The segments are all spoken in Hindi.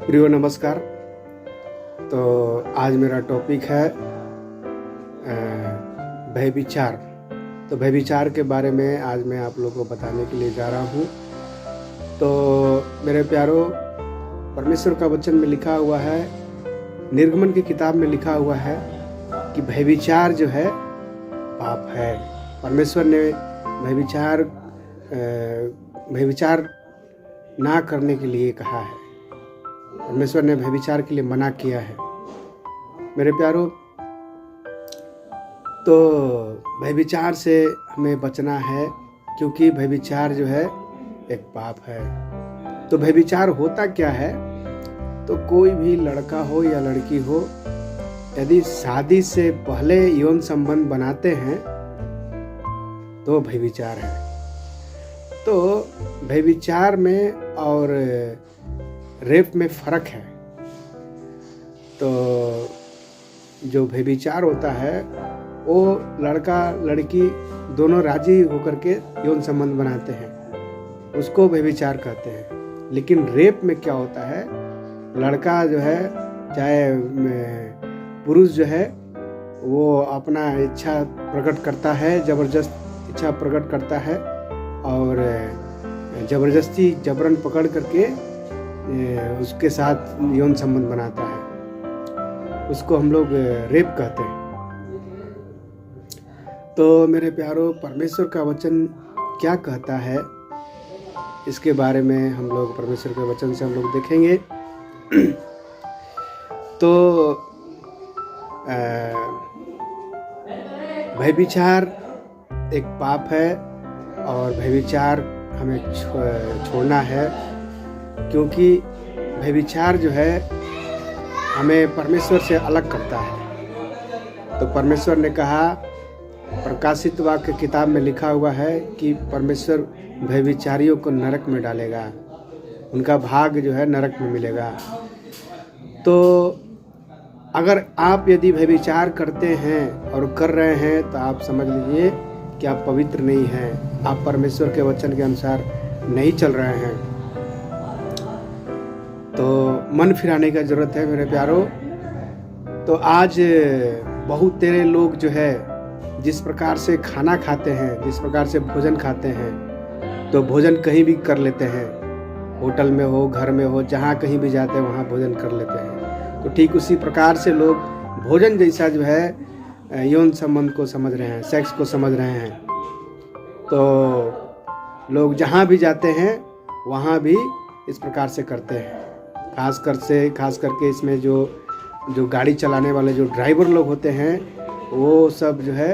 प्रियो नमस्कार। तो आज मेरा टॉपिक है व्यभिचार। तो व्यभिचार के बारे में आज मैं आप लोगों को बताने के लिए जा रहा हूँ। तो मेरे प्यारो, परमेश्वर का वचन में लिखा हुआ है, निर्गमन की किताब में लिखा हुआ है कि व्यभिचार जो है पाप है। परमेश्वर ने व्यभिचार ना करने के लिए कहा है। परमेश्वर ने व्यभिचार के लिए मना किया है। मेरे प्यारो, तो व्यभिचार से हमें बचना है, क्योंकि व्यभिचार जो है एक पाप है। तो व्यभिचार होता क्या है? तो कोई भी लड़का हो या लड़की हो, यदि शादी से पहले यौन संबंध बनाते हैं तो व्यभिचार है। तो व्यभिचार में और रेप में फ़र्क है। तो जो व्यभिचार होता है वो लड़का लड़की दोनों राजी होकर के यौन संबंध बनाते हैं, उसको व्यभिचार कहते हैं। लेकिन रेप में क्या होता है? लड़का जो है, चाहे पुरुष जो है, वो अपना इच्छा प्रकट करता है, ज़बरदस्त इच्छा प्रकट करता है और जबरन पकड़ करके उसके साथ यौन संबंध बनाता है, उसको हम लोग रेप कहते हैं। तो मेरे प्यारो, परमेश्वर का वचन क्या कहता है, इसके बारे में हम लोग परमेश्वर के वचन से हम लोग देखेंगे। तो व्यभिचार एक पाप है और व्यभिचार हमें छोड़ना है, क्योंकि व्यभिचार जो है हमें परमेश्वर से अलग करता है। तो परमेश्वर ने कहा, प्रकाशित वाक्य किताब में लिखा हुआ है कि परमेश्वर व्यभिचारियों को नरक में डालेगा, उनका भाग जो है नरक में मिलेगा। तो अगर आप यदि व्यभिचार करते हैं और कर रहे हैं तो आप समझ लीजिए कि आप पवित्र नहीं हैं, आप परमेश्वर के वचन के अनुसार नहीं चल रहे हैं। तो मन फिराने का ज़रूरत है मेरे प्यारो। तो आज बहुत तेरे लोग जो है जिस प्रकार से खाना खाते हैं, जिस प्रकार से भोजन खाते हैं, तो भोजन कहीं भी कर लेते हैं, होटल में हो, घर में हो, जहाँ कहीं भी जाते हैं वहाँ भोजन कर लेते हैं। तो ठीक उसी प्रकार से लोग भोजन जैसा जो है यौन संबंध को समझ रहे हैं, सेक्स को समझ रहे हैं। तो लोग जहाँ भी जाते हैं वहाँ भी इस प्रकार से करते हैं। खास करके इसमें जो गाड़ी चलाने वाले जो ड्राइवर लोग होते हैं, वो सब जो है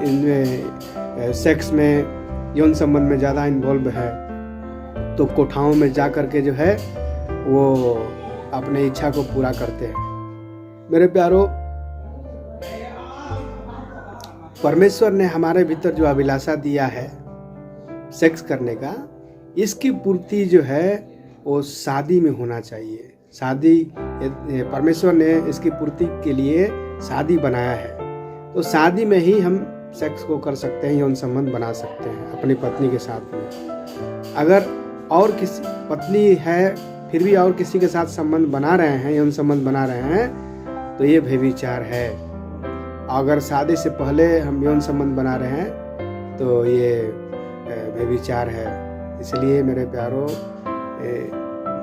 इनमें सेक्स में, यौन संबंध में ज़्यादा इन्वॉल्व है। तो कोठाओं में जा कर के जो है वो अपने इच्छा को पूरा करते हैं। मेरे प्यारो, परमेश्वर ने हमारे भीतर जो अभिलाषा दिया है सेक्स करने का, इसकी पूर्ति जो है वो शादी में होना चाहिए। शादी, परमेश्वर ने इसकी पूर्ति के लिए शादी बनाया है। तो शादी में ही हम सेक्स को कर सकते हैं, यौन संबंध बना सकते हैं अपनी पत्नी के साथ में। अगर और किसी पत्नी है फिर भी और किसी के साथ संबंध बना रहे हैं, यौन संबंध बना रहे हैं, तो ये व्यभिचार है। अगर शादी से पहले हम यौन संबंध बना रहे हैं तो ये व्यभिचार है। इसलिए मेरे प्यारो,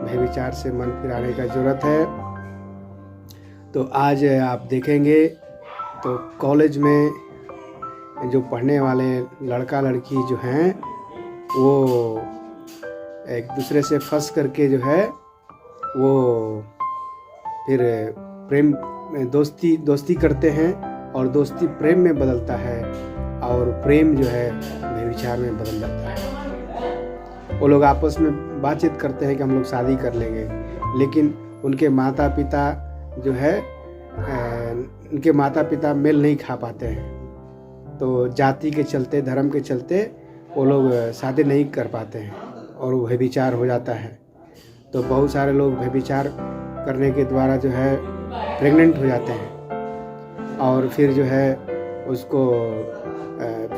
व्यभिचार से मन फिराने का ज़रूरत है। तो आज आप देखेंगे तो कॉलेज में जो पढ़ने वाले लड़का लड़की जो हैं, वो एक दूसरे से फंस करके जो है वो फिर प्रेम दोस्ती करते हैं और दोस्ती प्रेम में बदलता है और प्रेम जो है व्यभिचार में बदल जाता है। वो लोग आपस में बातचीत करते हैं कि हम लोग शादी कर लेंगे, लेकिन उनके माता पिता जो है उनके माता पिता मेल नहीं खा पाते हैं, तो जाति के चलते, धर्म के चलते वो लोग शादी नहीं कर पाते हैं और वो व्यभिचार हो जाता है। तो बहुत सारे लोग व्यभिचार करने के द्वारा जो है प्रेग्नेंट हो जाते हैं और फिर जो है उसको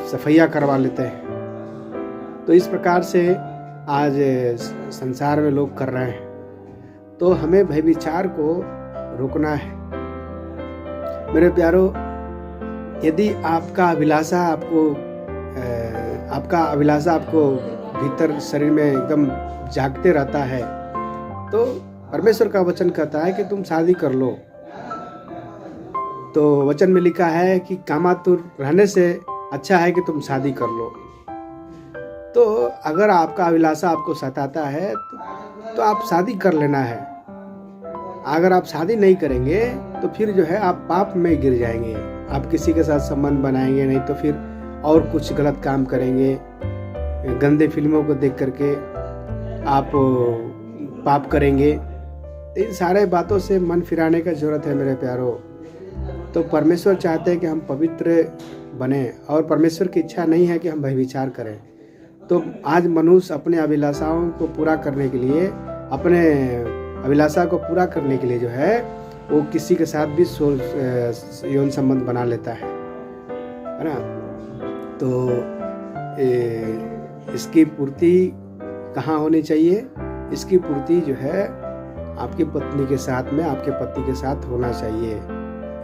सफैया करवा लेते हैं। तो इस प्रकार से आज संसार में लोग कर रहे हैं। तो हमें व्यभिचार को रोकना है। मेरे प्यारो, यदि आपका अभिलाषा आपको भीतर शरीर में एकदम जागते रहता है, तो परमेश्वर का वचन कहता है कि तुम शादी कर लो। तो वचन में लिखा है कि कामातुर रहने से अच्छा है कि तुम शादी कर लो। तो अगर आपका अभिलाषा आपको सताता है तो आप शादी कर लेना है। अगर आप शादी नहीं करेंगे तो फिर जो है आप पाप में गिर जाएंगे। आप किसी के साथ संबंध बनाएंगे नहीं तो फिर और कुछ गलत काम करेंगे। गंदे फिल्मों को देख करके आप पाप करेंगे। इन सारे बातों से मन फिराने का जरूरत है मेरे प्यारो। तो परमेश्वर चाहते हैं कि हम पवित्र बने और परमेश्वर की इच्छा नहीं है कि हम व्यभिचार करें। तो आज मनुष्य अपने अभिलाषाओं को पूरा करने के लिए, अपने अभिलाषा को पूरा करने के लिए जो है वो किसी के साथ भी यौन संबंध बना लेता है ना। तो इसकी पूर्ति कहाँ होनी चाहिए? इसकी पूर्ति जो है आपकी पत्नी के साथ में, आपके पति के साथ होना चाहिए।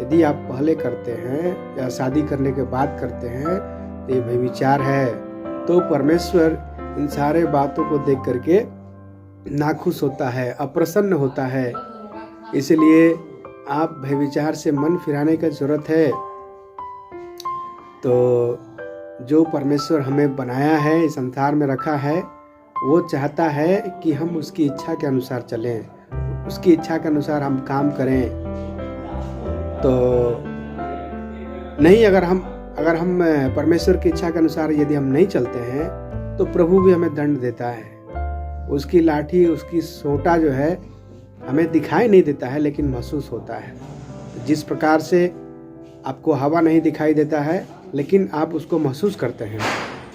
यदि आप पहले करते हैं या शादी करने के बाद करते हैं तो ये व्यभिचार है। तो परमेश्वर इन सारे बातों को देख करके नाखुश होता है, अप्रसन्न होता है। इसलिए आप व्यभिचार से मन फिराने का जरूरत है। तो जो परमेश्वर हमें बनाया है, इस संसार में रखा है, वो चाहता है कि हम उसकी इच्छा के अनुसार चलें, उसकी इच्छा के अनुसार हम काम करें। तो नहीं, अगर हम परमेश्वर की इच्छा के अनुसार यदि हम नहीं चलते हैं तो प्रभु भी हमें दंड देता है। उसकी लाठी, उसकी सोटा जो है हमें दिखाई नहीं देता है लेकिन महसूस होता है। जिस प्रकार से आपको हवा नहीं दिखाई देता है लेकिन आप उसको महसूस करते हैं,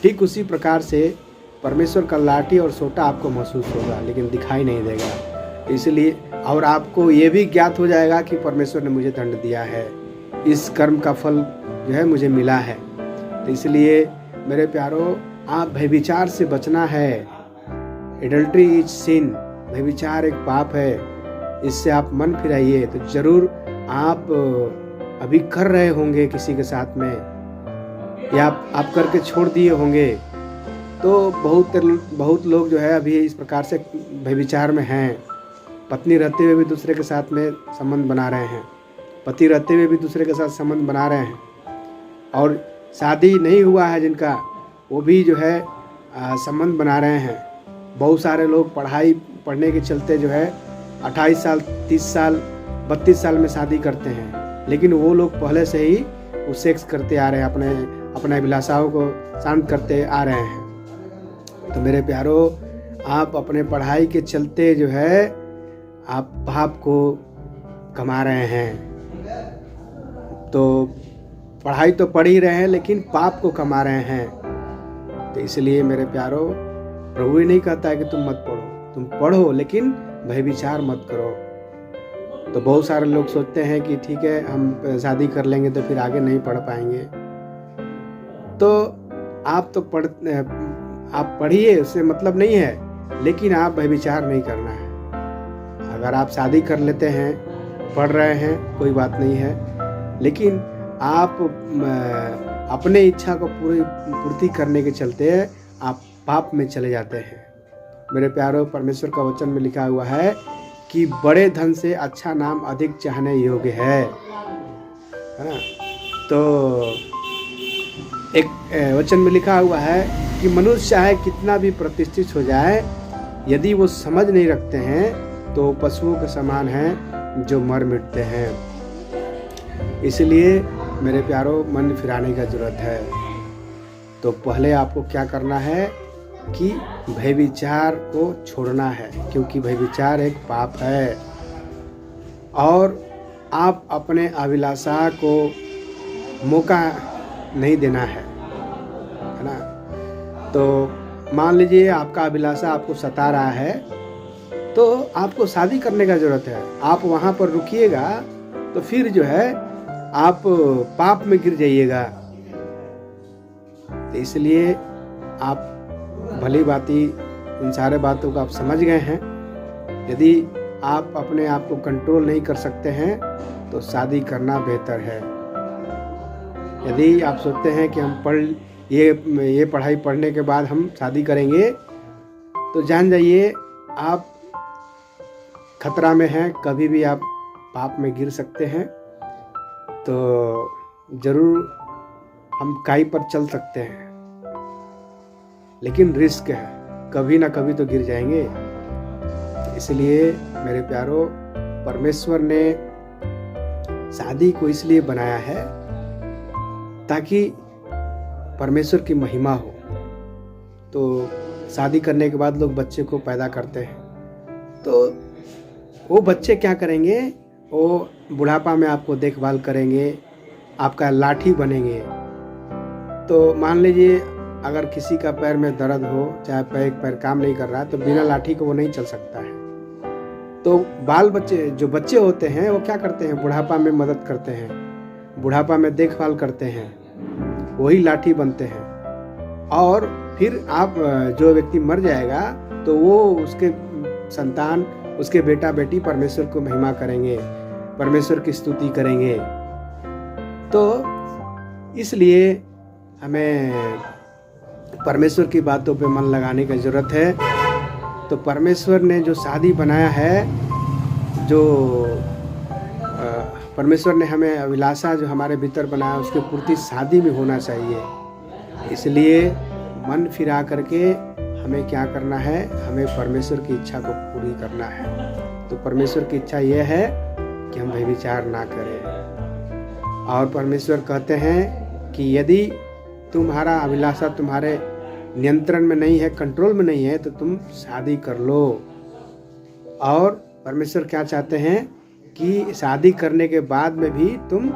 ठीक उसी प्रकार से परमेश्वर का लाठी और सोटा आपको महसूस होगा लेकिन दिखाई नहीं देगा। इसलिए और आपको ये भी ज्ञात हो जाएगा कि परमेश्वर ने मुझे दंड दिया है, इस कर्म का फल जो है मुझे मिला है। तो इसलिए मेरे प्यारो, आप व्यभिचार से बचना है। एडल्ट्री इज सिन, व्यभिचार एक पाप है, इससे आप मन फिराइए। तो जरूर आप अभी कर रहे होंगे किसी के साथ में, या आप करके छोड़ दिए होंगे। तो बहुत लोग जो है अभी इस प्रकार से व्यभिचार में हैं। पत्नी रहते हुए भी दूसरे के साथ में संबंध बना रहे हैं, पति रहते हुए भी दूसरे के साथ संबंध बना रहे हैं, और शादी नहीं हुआ है जिनका, वो भी जो है संबंध बना रहे हैं। बहुत सारे लोग पढ़ने के चलते जो है 28 साल, 30 साल, 32 साल में शादी करते हैं, लेकिन वो लोग पहले से ही वो सेक्स करते आ रहे हैं, अपने अभिलाषाओं को शांत करते आ रहे हैं। तो मेरे प्यारो, आप अपने पढ़ाई के चलते जो है आप पाप को कमा रहे हैं। तो पढ़ाई तो पढ़ ही रहे हैं लेकिन पाप को कमा रहे हैं। तो इसलिए मेरे प्यारो, प्रभु ही नहीं कहता है कि तुम मत पढ़ो, तुम पढ़ो लेकिन व्यभिचार मत करो। तो बहुत सारे लोग सोचते हैं कि ठीक है, हम शादी कर लेंगे तो फिर आगे नहीं पढ़ पाएंगे। तो आप पढ़िए, उससे मतलब नहीं है, लेकिन आप व्यभिचार नहीं करना है। अगर आप शादी कर लेते हैं, पढ़ रहे हैं, कोई बात नहीं है, लेकिन आप अपने इच्छा को पूर्ति करने के चलते आप पाप में चले जाते हैं। मेरे प्यारो, परमेश्वर का वचन में लिखा हुआ है कि बड़े धन से अच्छा नाम अधिक चाहने योग्य है ना। तो एक वचन में लिखा हुआ है कि मनुष्य चाहे कितना भी प्रतिष्ठित हो जाए, यदि वो समझ नहीं रखते हैं तो पशुओं के समान हैं जो मर मिटते हैं। इसलिए मेरे प्यारो, मन फिराने का जरूरत है। तो पहले आपको क्या करना है कि व्यभिचार को छोड़ना है, क्योंकि व्यभिचार एक पाप है। और आप अपने अभिलाषा को मौका नहीं देना है ना। तो मान लीजिए आपका अभिलाषा आपको सता रहा है, तो आपको शादी करने का ज़रूरत है। आप वहाँ पर रुकिएगा तो फिर जो है आप पाप में गिर जाइएगा। तो इसलिए आप भली भांति इन सारे बातों को आप समझ गए हैं। यदि आप अपने आप को कंट्रोल नहीं कर सकते हैं तो शादी करना बेहतर है। यदि आप सोचते हैं कि हम ये पढ़ाई पढ़ने के बाद हम शादी करेंगे, तो जान जाइए आप खतरा में हैं, कभी भी आप पाप में गिर सकते हैं। तो ज़रूर हम काई पर चल सकते हैं, लेकिन रिस्क है, कभी ना कभी तो गिर जाएंगे। इसलिए मेरे प्यारो, परमेश्वर ने शादी को इसलिए बनाया है ताकि परमेश्वर की महिमा हो। तो शादी करने के बाद लोग बच्चे को पैदा करते हैं, तो वो बच्चे क्या करेंगे, वो बुढ़ापा में आपको देखभाल करेंगे, आपका लाठी बनेंगे। तो मान लीजिए अगर किसी का पैर में दर्द हो, चाहे पैर काम नहीं कर रहा है, तो बिना लाठी को वो नहीं चल सकता है। तो बाल बच्चे, जो बच्चे होते हैं, वो क्या करते हैं, बुढ़ापा में मदद करते हैं, बुढ़ापा में देखभाल करते हैं, वही लाठी बनते हैं। और फिर आप जो व्यक्ति मर जाएगा तो वो उसके संतान, उसके बेटा बेटी परमेश्वर को महिमा करेंगे, परमेश्वर की स्तुति करेंगे। तो इसलिए हमें परमेश्वर की बातों पे मन लगाने की ज़रूरत है। तो परमेश्वर ने जो शादी बनाया है, जो परमेश्वर ने हमें अभिलाषा जो हमारे भीतर बनाया, उसकी पूर्ति शादी में होना चाहिए। इसलिए मन फिरा करके हमें क्या करना है, हमें परमेश्वर की इच्छा को पूरी करना है। तो परमेश्वर की इच्छा यह है कि हम व्यभिचार ना करें। और परमेश्वर कहते हैं कि यदि तुम्हारा अभिलाषा तुम्हारे नियंत्रण में नहीं है, कंट्रोल में नहीं है, तो तुम शादी कर लो। और परमेश्वर क्या चाहते हैं कि शादी करने के बाद में भी तुम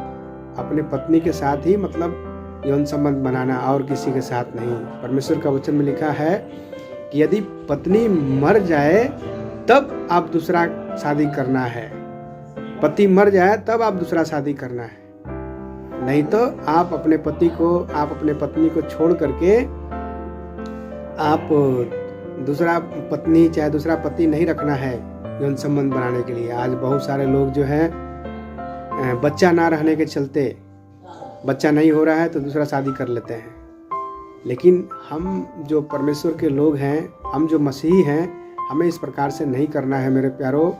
अपने पत्नी के साथ ही मतलब यौन संबंध बनाना, और किसी के साथ नहीं। परमेश्वर का वचन में लिखा है कि यदि पत्नी मर जाए तब आप दूसरा शादी करना है, पति मर जाए तब आप दूसरा शादी करना है। नहीं तो आप अपने पत्नी को छोड़ करके आप दूसरा पत्नी, चाहे दूसरा पति नहीं रखना है यौन संबंध बनाने के लिए। आज बहुत सारे लोग जो हैं बच्चा ना रहने के चलते, बच्चा नहीं हो रहा है तो दूसरा शादी कर लेते हैं। लेकिन हम जो परमेश्वर के लोग हैं, हम जो मसीही हैं, हमें इस प्रकार से नहीं करना है मेरे प्यारो,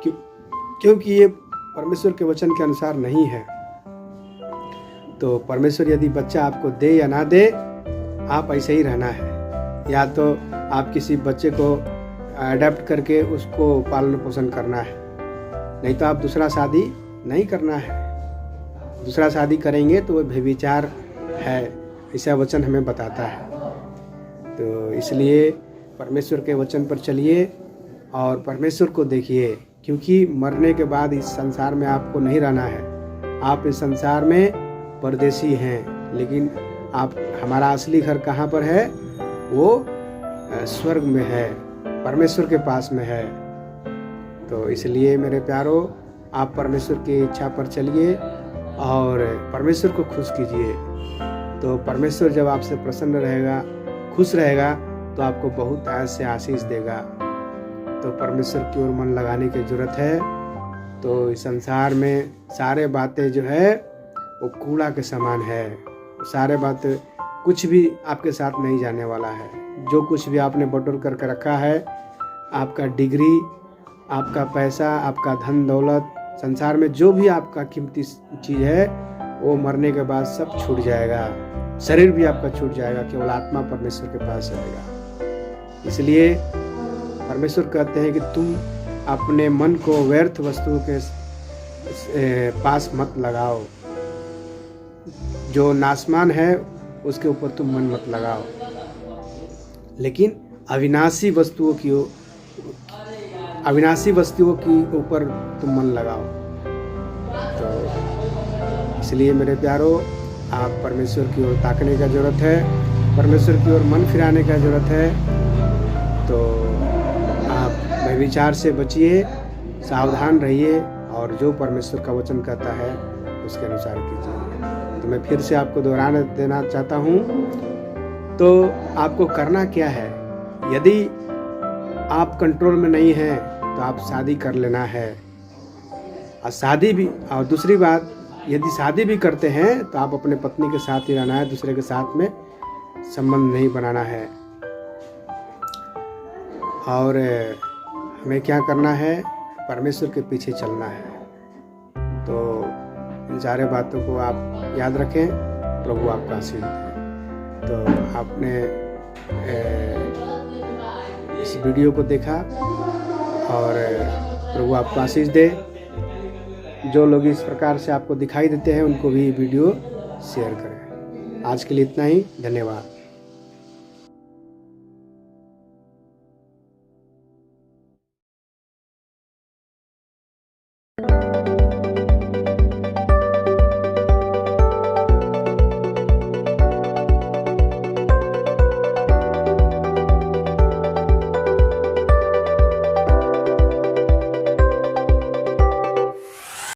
क्योंकि ये परमेश्वर के वचन के अनुसार नहीं है। तो परमेश्वर यदि बच्चा आपको दे या ना दे, आप ऐसे ही रहना है। या तो आप किसी बच्चे को अडेप्ट करके उसको पालन पोषण करना है, नहीं तो आप दूसरा शादी नहीं करना है। दूसरा शादी करेंगे तो वो व्यभिचार है, ऐसा वचन हमें बताता है। तो इसलिए परमेश्वर के वचन पर चलिए और परमेश्वर को देखिए, क्योंकि मरने के बाद इस संसार में आपको नहीं रहना है। आप इस संसार में परदेसी हैं, लेकिन आप, हमारा असली घर कहाँ पर है, वो स्वर्ग में है, परमेश्वर के पास में है। तो इसलिए मेरे प्यारो, आप परमेश्वर की इच्छा पर चलिए और परमेश्वर को खुश कीजिए। तो परमेश्वर जब आपसे प्रसन्न रहेगा, खुश रहेगा, तो आपको बहुत ऐसे आशीष देगा। तो परमेश्वर की ओर मन लगाने की ज़रूरत है। तो इस संसार में सारे बातें जो है वो कूड़ा के समान है। सारे बातें, कुछ भी आपके साथ नहीं जाने वाला है। जो कुछ भी आपने बटोर करके रखा है, आपका डिग्री, आपका पैसा, आपका धन दौलत, संसार में जो भी आपका कीमती चीज़ है, वो मरने के बाद सब छूट जाएगा। शरीर भी आपका छूट जाएगा, केवल आत्मा परमेश्वर के पास रहेगा। इसलिए परमेश्वर कहते हैं कि तुम अपने मन को व्यर्थ वस्तुओं के पास मत लगाओ, जो नाशमान है उसके ऊपर तुम मन मत लगाओ, लेकिन अविनाशी वस्तुओं की ऊपर तुम मन लगाओ। इसलिए मेरे प्यारों, आप परमेश्वर की ओर ताकने का ज़रूरत है, परमेश्वर की ओर मन फिराने का ज़रूरत है। तो आप व्यभिचार से बचिए, सावधान रहिए और जो परमेश्वर का वचन कहता है उसके अनुसार कीजिए। तो मैं फिर से आपको दोहराना देना चाहता हूँ, तो आपको करना क्या है? यदि आप कंट्रोल में नहीं हैं तो आप शादी कर लेना है। और शादी भी, और दूसरी बात, यदि शादी भी करते हैं तो आप अपने पत्नी के साथ ही रहना है, दूसरे के साथ में संबंध नहीं बनाना है। और हमें क्या करना है? परमेश्वर के पीछे चलना है। तो इन सारे बातों को आप याद रखें, प्रभु आपका आशीर्वाद है। तो आपने इस वीडियो को देखा और प्रभु आपको आशीष दे। जो लोग इस प्रकार से आपको दिखाई देते हैं उनको भी वीडियो शेयर करें। आज के लिए इतना ही, धन्यवाद।